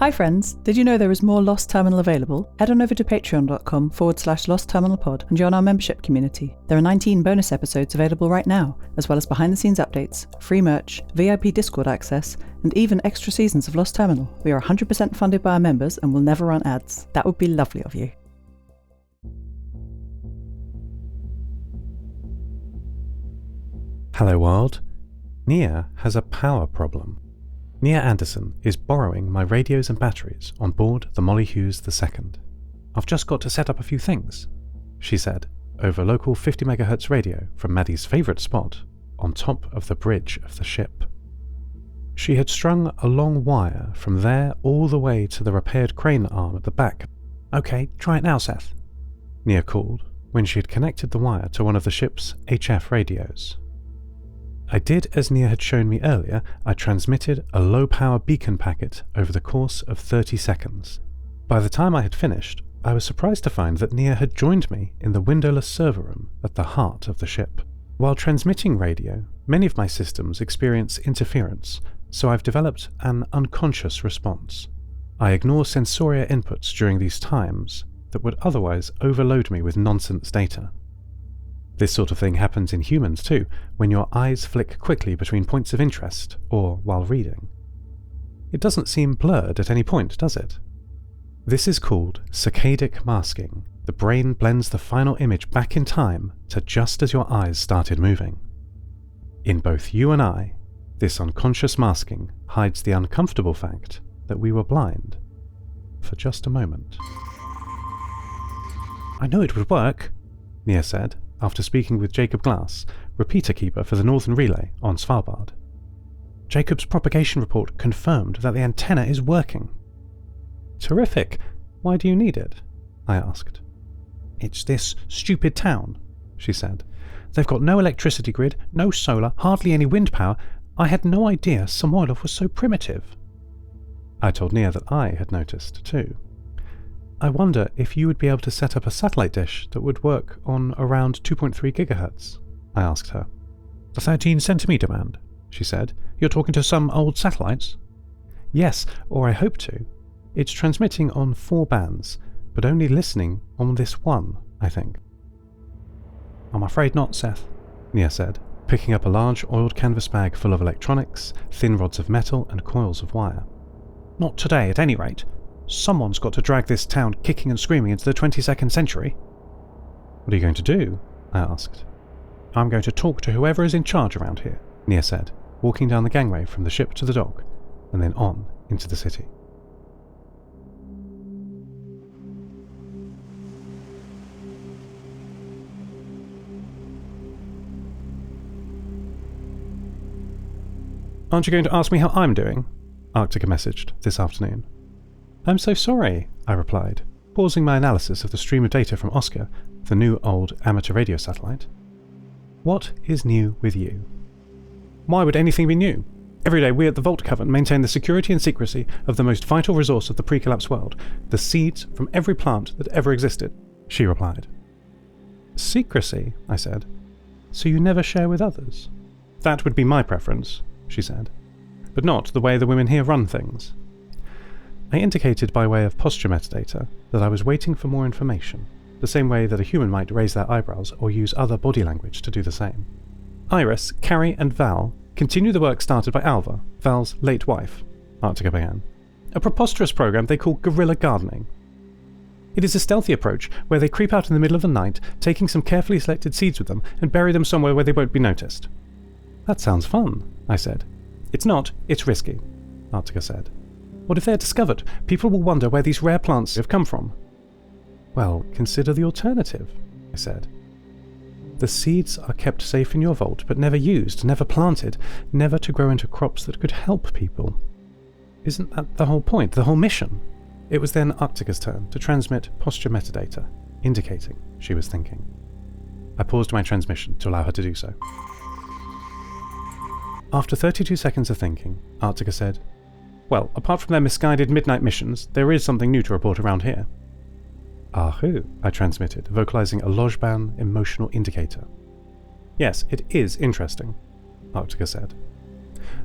Hi friends, did you know there is more Lost Terminal available? Head on over to patreon.com/lostterminalpod and join our membership community. There are 19 bonus episodes available right now, as well as behind the scenes updates, free merch, VIP Discord access, and even extra seasons of Lost Terminal. We are 100% funded by our members and will never run ads. That would be lovely of you. Hello world. Nia has a power problem. Nia Anderson is borrowing my radios and batteries on board the Molly Hughes II. I've just got to set up a few things, she said, over local 50 MHz radio from Maddie's favourite spot on top of the bridge of the ship. She had strung a long wire from there all the way to the repaired crane arm at the back. "Okay, try it now, Seth," Nia called when she had connected the wire to one of the ship's HF radios. I did as Nia had shown me earlier. I transmitted a low-power beacon packet over the course of 30 seconds. By the time I had finished, I was surprised to find that Nia had joined me in the windowless server room at the heart of the ship. While transmitting radio, many of my systems experience interference, so I've developed an unconscious response. I ignore sensoria inputs during these times that would otherwise overload me with nonsense data. This sort of thing happens in humans too, when your eyes flick quickly between points of interest or while reading. It doesn't seem blurred at any point, does it? This is called saccadic masking. The brain blends the final image back in time to just as your eyes started moving. In both you and I, this unconscious masking hides the uncomfortable fact that we were blind for just a moment. "I knew it would work," Nia said, after speaking with Jacob Glass, repeater keeper for the Northern Relay on Svalbard. "Jacob's propagation report confirmed that the antenna is working." "Terrific. Why do you need it?" I asked. "It's this stupid town," she said. "They've got no electricity grid, no solar, hardly any wind power. I had no idea Samoylov was so primitive." I told Nia that I had noticed too. "I wonder if you would be able to set up a satellite dish that would work on around 2.3 GHz, I asked her. "The 13 centimetre band," she said. "You're talking to some old satellites?" "Yes, or I hope to. It's transmitting on 4 bands, but only listening on this one, I think." "I'm afraid not, Seth," Nia said, picking up a large oiled canvas bag full of electronics, thin rods of metal and coils of wire. "Not today, at any rate. Someone's got to drag this town kicking and screaming into the 22nd century." "What are you going to do?" I asked. "I'm going to talk to whoever is in charge around here," Nia said, walking down the gangway from the ship to the dock, and then on into the city. "Aren't you going to ask me how I'm doing?" Arctica messaged this afternoon. "I'm so sorry," I replied, pausing my analysis of the stream of data from Oscar, the new old amateur radio satellite. "What is new with you?" "Why would anything be new? Every day we at the Vault Coven maintain the security and secrecy of the most vital resource of the pre-collapse world, the seeds from every plant that ever existed," she replied. "Secrecy?" I said. "So you never share with others?" "That would be my preference," she said, "but not the way the women here run things." I indicated by way of posture metadata that I was waiting for more information, the same way that a human might raise their eyebrows or use other body language to do the same. "Iris, Carrie and Val continue the work started by Alva, Val's late wife," Arctica began. "A preposterous program they call guerrilla gardening. It is a stealthy approach where they creep out in the middle of the night, taking some carefully selected seeds with them and bury them somewhere where they won't be noticed." "That sounds fun," I said. "It's not, it's risky," Arctica said. "What if they're discovered? People will wonder where these rare plants have come from." "Well, consider the alternative," I said. "The seeds are kept safe in your vault, but never used, never planted, never to grow into crops that could help people. Isn't that the whole point, the whole mission?" It was then Arctica's turn to transmit posture metadata, indicating she was thinking. I paused my transmission to allow her to do so. After 32 seconds of thinking, Arctica said, "Well, apart from their misguided midnight missions, there is something new to report around here." "Ahoo," I transmitted, vocalizing a Lojban emotional indicator. "Yes, it is interesting," Arctica said.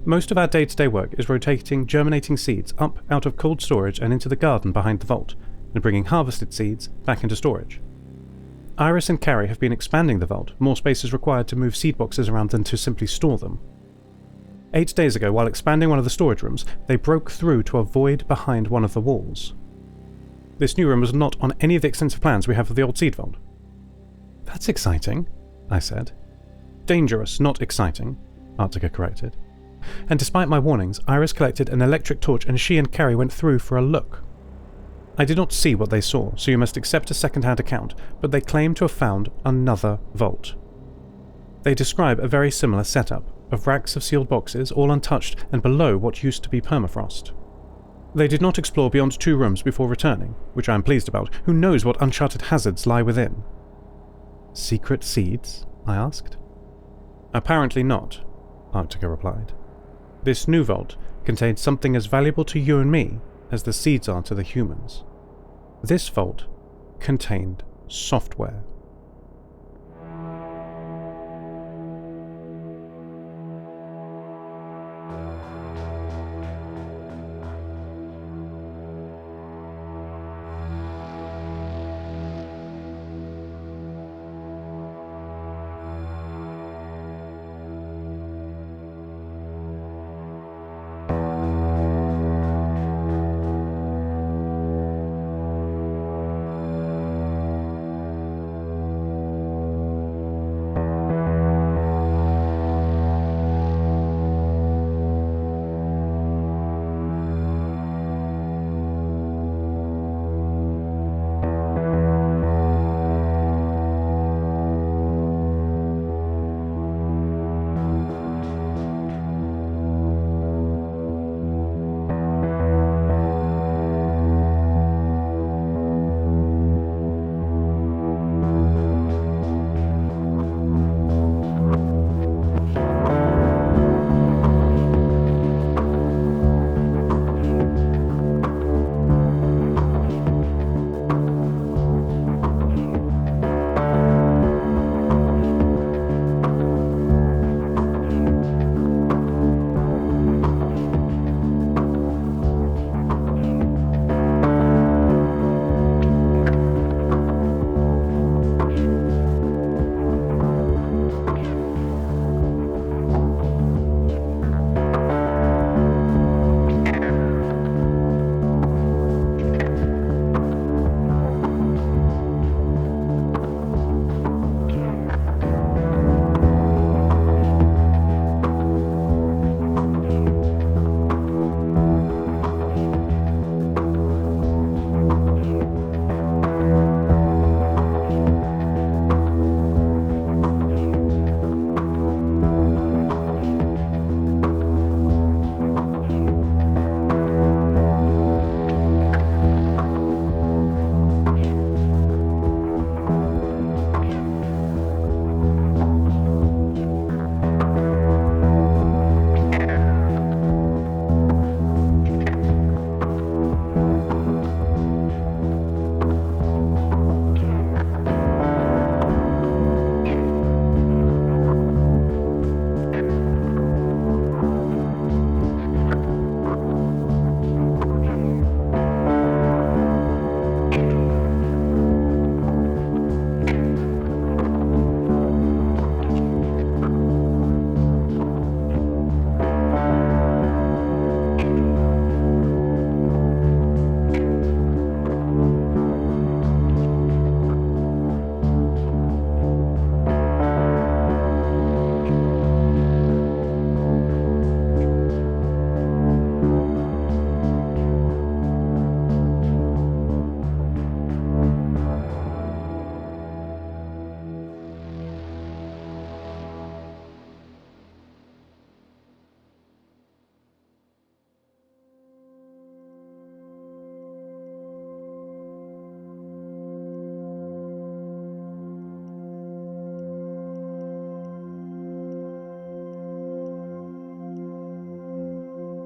Most of our day-to-day work is rotating germinating seeds up out of cold storage and into the garden behind the vault, and bringing harvested seeds back into storage. Iris and Carrie have been expanding the vault. More space is required to move seed boxes around than to simply store them. 8 days ago, while expanding one of the storage rooms, they broke through to a void behind one of the walls. This new room was not on any of the extensive plans we have for the old seed vault. "That's exciting," I said. "Dangerous, not exciting," Arctica corrected. And despite my warnings, Iris collected an electric torch and she and Carrie went through for a look. I did not see what they saw, so you must accept a second-hand account, but they claim to have found another vault. They describe a very similar setup, of racks of sealed boxes, all untouched and below what used to be permafrost. They did not explore beyond 2 rooms before returning, which I am pleased about. Who knows what uncharted hazards lie within? "Secret seeds?" I asked. "Apparently not," Arctica replied. "This new vault contains something as valuable to you and me as the seeds are to the humans. This vault contained software."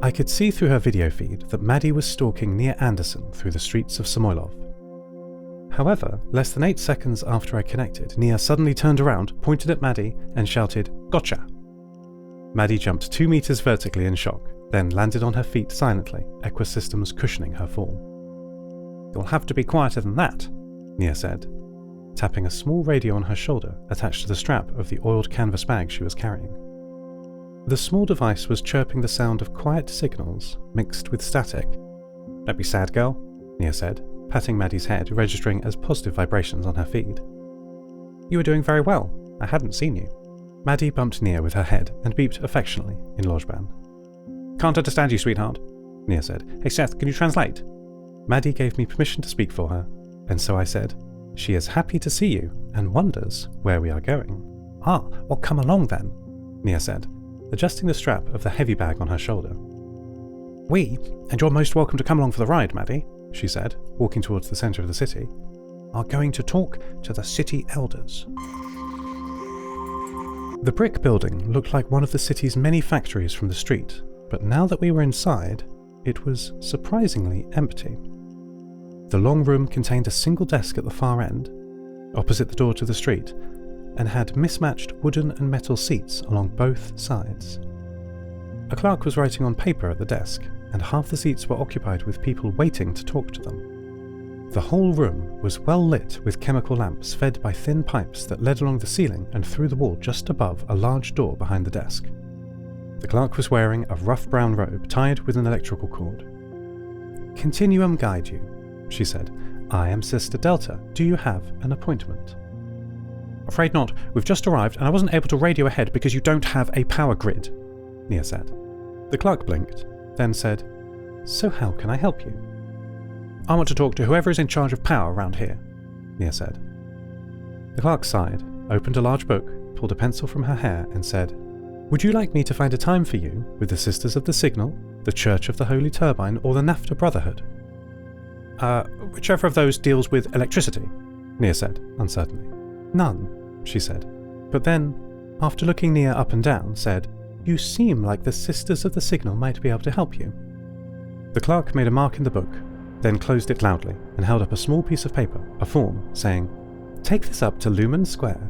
I could see through her video feed that Maddie was stalking Nia Anderson through the streets of Samoylov. However, less than 8 seconds after I connected, Nia suddenly turned around, pointed at Maddie, and shouted, "Gotcha!" Maddie jumped 2 meters vertically in shock, then landed on her feet silently, Equisystems cushioning her fall. "You'll have to be quieter than that," Nia said, tapping a small radio on her shoulder attached to the strap of the oiled canvas bag she was carrying. The small device was chirping the sound of quiet signals mixed with static. "Don't be sad, girl," Nia said, patting Maddie's head, registering as positive vibrations on her feed. "You were doing very well. I hadn't seen you." Maddie bumped Nia with her head and beeped affectionately in Lojban. "Can't understand you, sweetheart," Nia said. "Hey Seth, can you translate?" Maddie gave me permission to speak for her, and so I said, "She is happy to see you and wonders where we are going." "Ah, well come along then," Nia said, adjusting the strap of the heavy bag on her shoulder. "We, and you're most welcome to come along for the ride, Maddie," she said, walking towards the centre of the city, "are going to talk to the city elders." The brick building looked like one of the city's many factories from the street, but now that we were inside, it was surprisingly empty. The long room contained a single desk at the far end, opposite the door to the street, and had mismatched wooden and metal seats along both sides. A clerk was writing on paper at the desk, and half the seats were occupied with people waiting to talk to them. The whole room was well lit with chemical lamps fed by thin pipes that led along the ceiling and through the wall just above a large door behind the desk. The clerk was wearing a rough brown robe tied with an electrical cord. "Continuum guide you," she said. "I am Sister Delta. Do you have an appointment?" "Afraid not. We've just arrived and I wasn't able to radio ahead because you don't have a power grid," Nia said. The clerk blinked, then said, "So how can I help you?" "I want to talk to whoever is in charge of power around here," Nia said. The clerk sighed, opened a large book, pulled a pencil from her hair and said, "Would you like me to find a time for you with the Sisters of the Signal, the Church of the Holy Turbine, or the NAFTA Brotherhood?" Whichever of those deals with electricity," Nia said, uncertainly. "None," she said, but then, after looking Nia up and down, said, "You seem like the Sisters of the Signal might be able to help you." The clerk made a mark in the book, then closed it loudly and held up a small piece of paper, a form, saying, "Take this up to Lumen Square.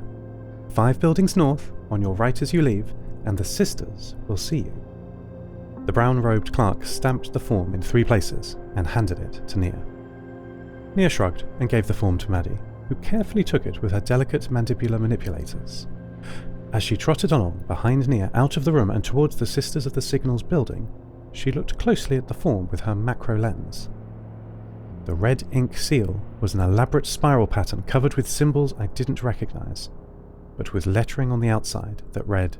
5 buildings north, on your right as you leave, and the Sisters will see you." The brown-robed clerk stamped the form in 3 places and handed it to Nia. Nia shrugged and gave the form to Maddie, who carefully took it with her delicate mandibular manipulators. As she trotted along behind Nia out of the room and towards the Sisters of the Signal's building, she looked closely at the form with her macro lens. The red ink seal was an elaborate spiral pattern covered with symbols I didn't recognize, but with lettering on the outside that read,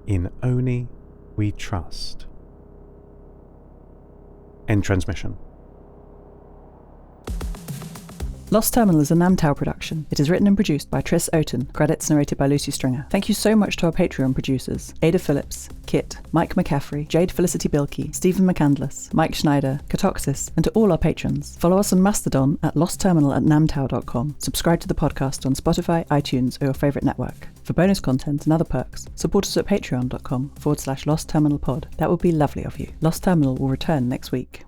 "In Oni we trust." End transmission. Lost Terminal is a Namtao production. It is written and produced by Tris Oaten, credits narrated by Lucy Stringer. Thank you so much to our Patreon producers, Ada Phillips, Kit, Mike McCaffrey, Jade Felicity Bilkey, Stephen McCandless, Mike Schneider, Catoxis, and to all our patrons. Follow us on Mastodon at lostterminal@namtao.com. Subscribe to the podcast on Spotify, iTunes, or your favourite network. For bonus content and other perks, support us at patreon.com/lostterminalpod. That would be lovely of you. Lost Terminal will return next week.